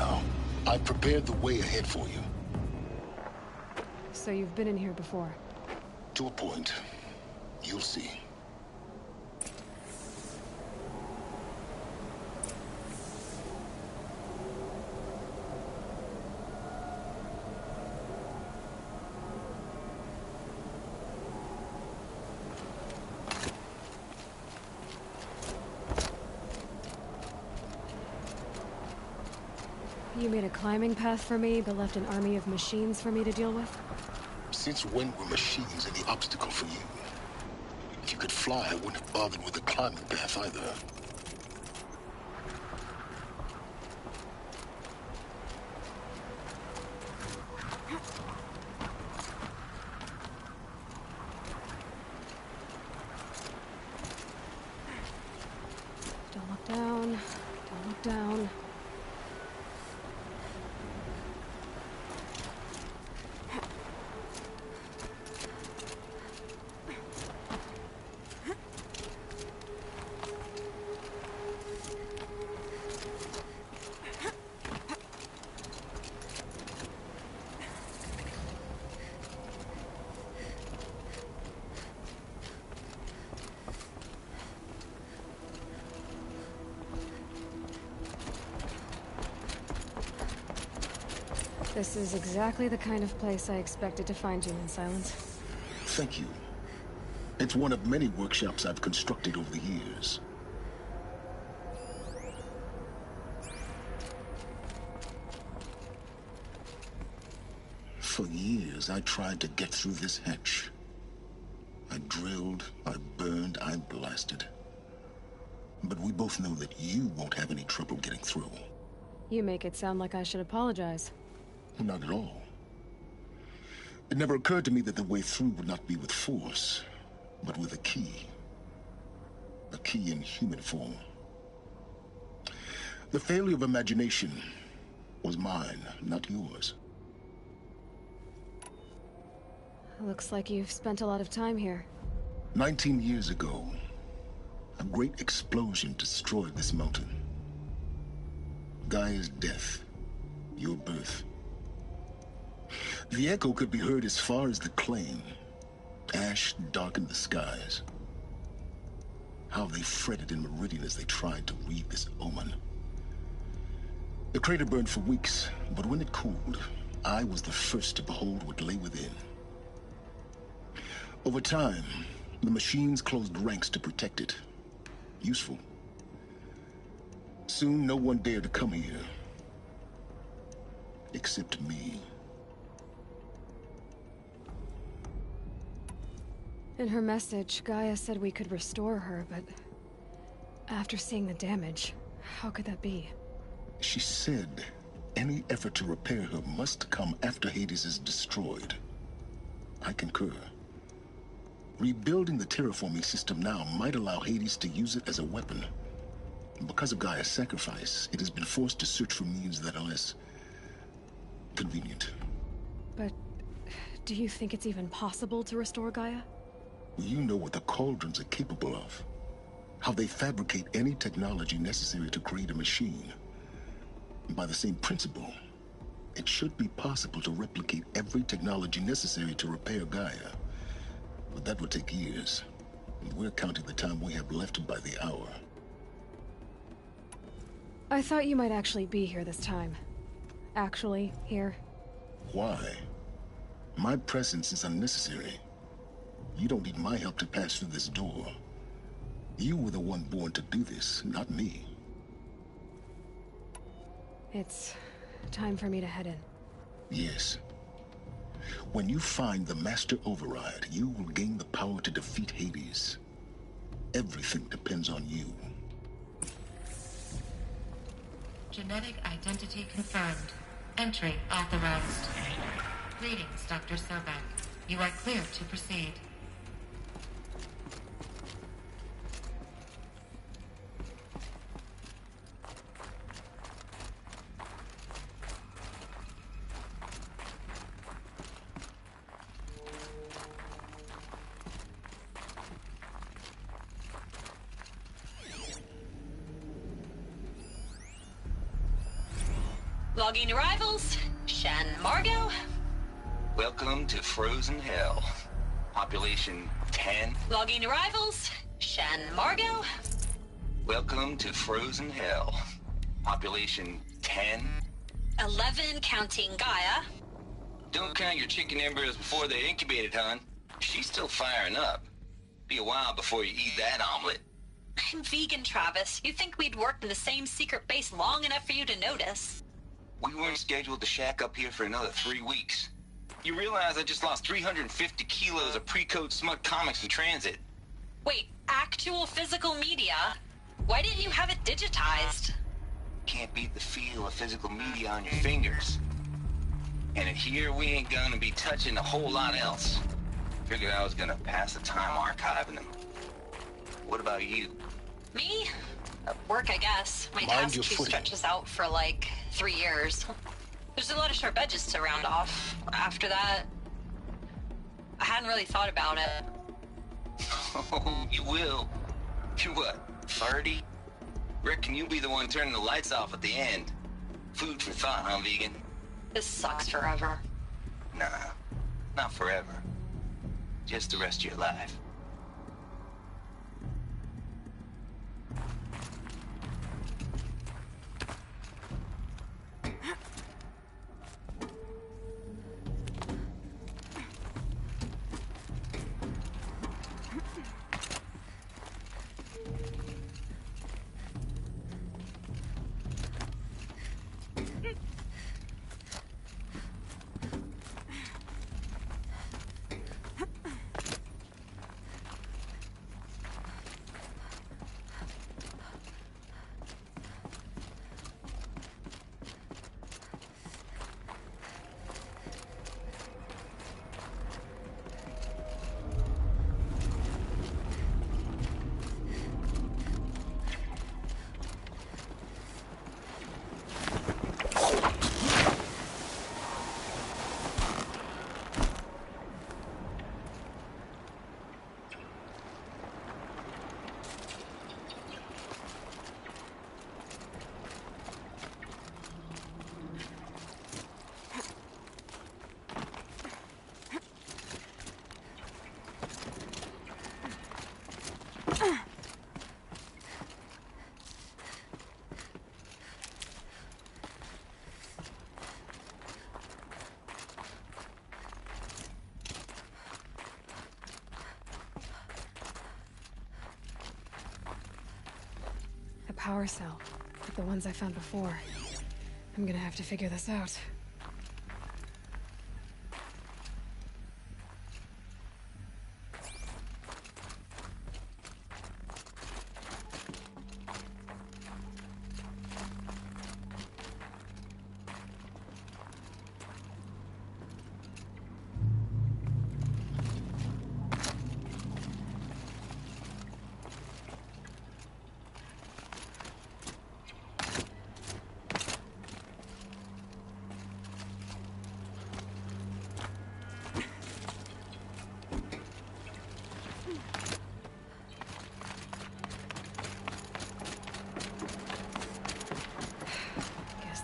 now. I've prepared the way ahead for you. So you've been in here before? To a point. You'll see. You made a climbing path for me, but left an army of machines for me to deal with? Since when were machines any obstacle for you? If you could fly, I wouldn't have bothered with the climbing path either. Don't look down. Don't look down. This is exactly the kind of place I expected to find you in, Silence. Thank you. It's one of many workshops I've constructed over the years. For years, I tried to get through this hatch. I drilled, I burned, I blasted. But we both know that you won't have any trouble getting through. You make it sound like I should apologize. Not at all. It never occurred to me that the way through would not be with force, but with a key. A key in human form. The failure of imagination was mine, not yours. Looks like you've spent a lot of time here. 19 years ago, a great explosion destroyed this mountain. Gaia's death, your birth. The echo could be heard as far as the claim. Ash darkened the skies. How they fretted in Meridian as they tried to read this omen. The crater burned for weeks, but when it cooled, I was the first to behold what lay within. Over time, the machines closed ranks to protect it. Useful. Soon, no one dared to come here. Except me. In her message, Gaia said we could restore her, but after seeing the damage, how could that be? She said any effort to repair her must come after Hades is destroyed. I concur. Rebuilding the terraforming system now might allow Hades to use it as a weapon. Because of Gaia's sacrifice, it has been forced to search for means that are less convenient. But do you think it's even possible to restore Gaia? You know what the Cauldrons are capable of. How they fabricate any technology necessary to create a machine. By the same principle, it should be possible to replicate every technology necessary to repair Gaia. But that would take years. And we're counting the time we have left by the hour. I thought you might actually be here this time. Actually, here. Why? My presence is unnecessary. You don't need my help to pass through this door. You were the one born to do this, not me. It's time for me to head in. Yes. When you find the Master Override, you will gain the power to defeat Hades. Everything depends on you. Genetic identity confirmed. Entry authorized. Greetings, Dr. Sobek. You are cleared to proceed. Logging arrivals. Shen Margot. Welcome to Frozen Hell. Population 10. Logging arrivals. Shen Margot. Welcome to Frozen Hell. Population 10. 11 counting Gaia. Don't count your chicken embryos before they're incubated, hon. She's still firing up. Be a while before you eat that omelet. I'm vegan, Travis. You'd think we'd worked in the same secret base long enough for you to notice. We weren't scheduled to shack up here for another 3 weeks. You realize I just lost 350 kilos of pre-code smut comics in transit. Wait, actual physical media? Why didn't you have it digitized? Can't beat the feel of physical media on your fingers. And in here, we ain't gonna be touching a whole lot else. Figured I was gonna pass the time archiving them. What about you? Me? Work, I guess. My Mind task your queue footing. stretches out for like 3 years. There's a lot of sharp edges to round off. After that, I hadn't really thought about it. Oh, you will. You're what, 30? Reckon you'll be the one turning the lights off at the end. Food for thought, huh, vegan? This sucks forever. Nah, not forever. Just the rest of your life. A power cell, like the ones I found before. I'm gonna have to figure this out.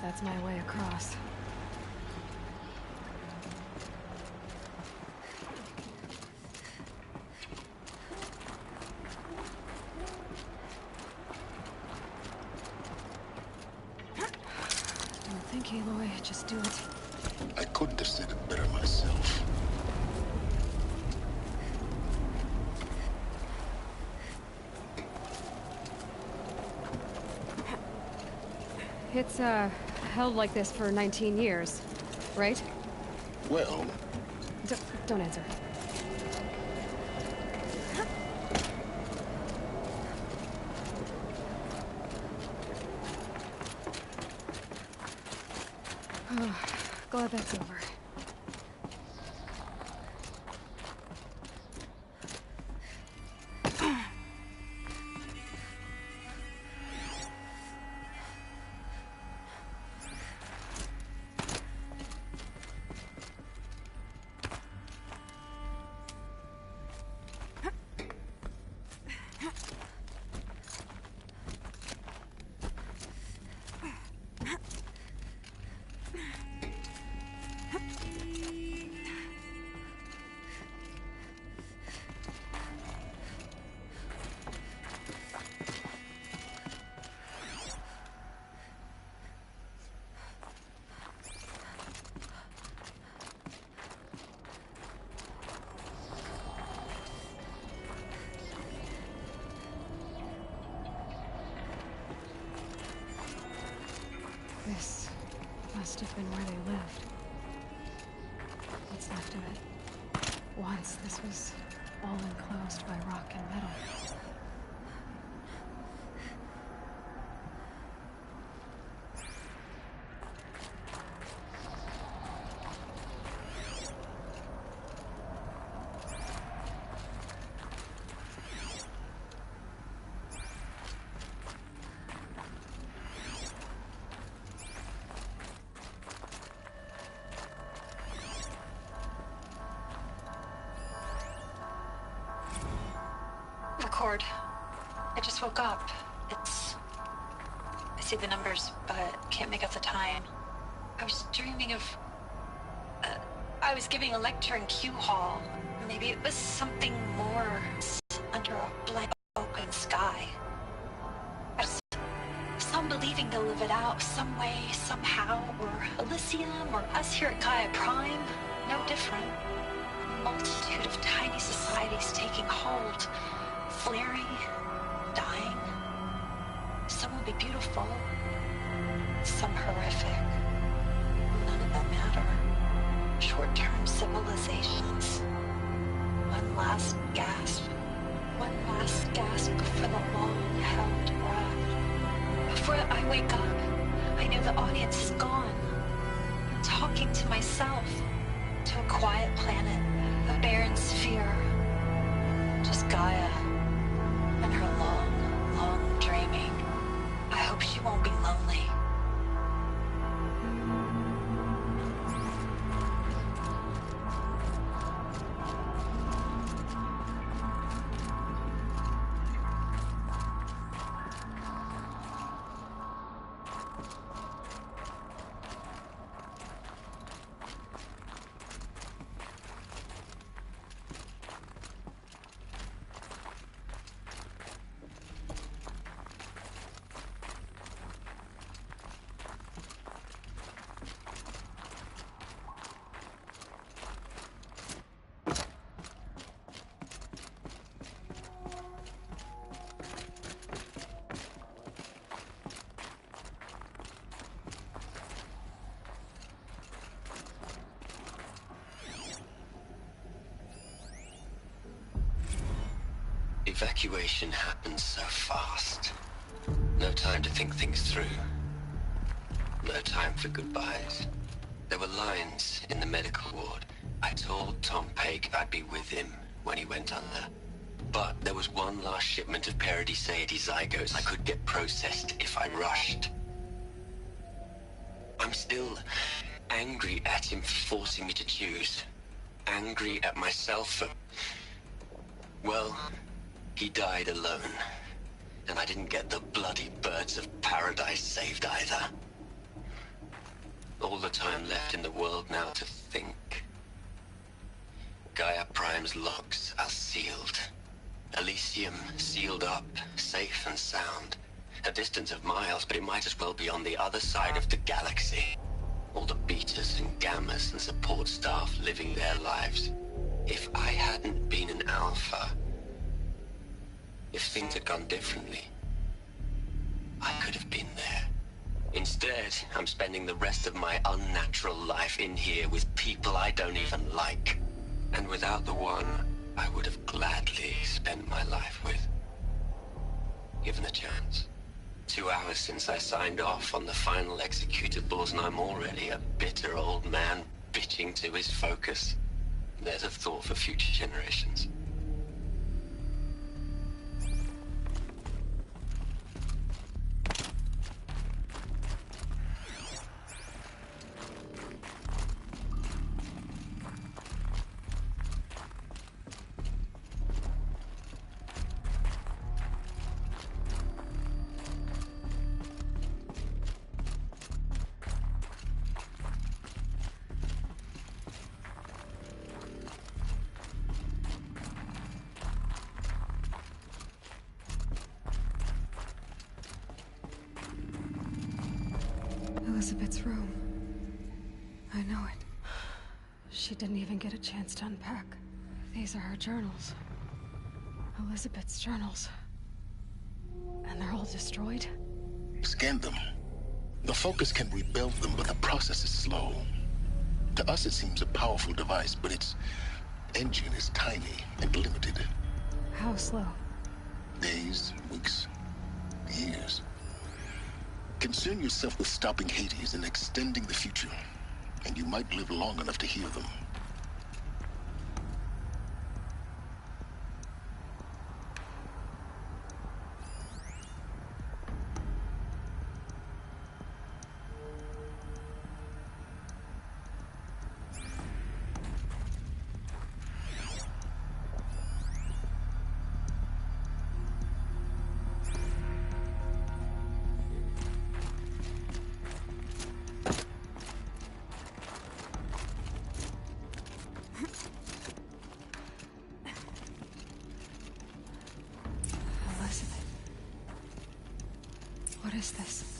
That's my way across. Don't think, Aloy. Just do it. I couldn't have said it better myself. It's, held like this for 19 years, right? Well, Don't answer. Oh, glad that's over. must have been where they lived. What's left of it. Once, this was all enclosed by rock and metal. Record. I just woke up. I see the numbers, but can't make out the time. I was dreaming of... I was giving a lecture in Q Hall. Maybe it was something more under a blank open sky. Some believing they'll live it out some way, somehow, or Elysium, or us here at Gaia Prime. No different. A multitude of tiny societies taking hold. Flaring, dying. Some will be beautiful, some horrific. None of them matter. Short-term civilizations. One last gasp. One last gasp for the long-held breath. Before I wake up, I know the audience is gone. I'm talking to myself, to a quiet planet, a barren sphere. Just Gaia. And her long, long dreaming. I hope she won't be lonely. Evacuation happens so fast. No time to think things through. No time for goodbyes. There were lines in the medical ward. I told Tom Paige I'd be with him when he went under. But there was one last shipment of Paradiseidae zygotes I could get processed if I rushed. I'm still angry at him for forcing me to choose. Angry at myself for... well... he died alone, and I didn't get the bloody birds of paradise saved either. All the time left in the world now to think. Gaia Prime's logs are sealed. Elysium sealed up, safe and sound. A distance of miles, but it might as well be on the other side of the galaxy. All the betas and gammas and support staff living their lives. If I hadn't been an alpha... if things had gone differently, I could have been there. Instead, I'm spending the rest of my unnatural life in here with people I don't even like. And without the one I would have gladly spent my life with. Given a chance. 2 hours since I signed off on the final executables, and I'm already a bitter old man bitching to his focus. There's a thought for future generations. Elizabeth's room. I know it. She didn't even get a chance to unpack. These are her journals. Elizabeth's journals. And they're all destroyed? Scan them. The Focus can rebuild them, but the process is slow. To us, it seems a powerful device, but its engine is tiny and limited. How slow? Days, weeks, years. Concern yourself with stopping Hades and extending the future, and you might live long enough to hear them. Elizabeth. What is this?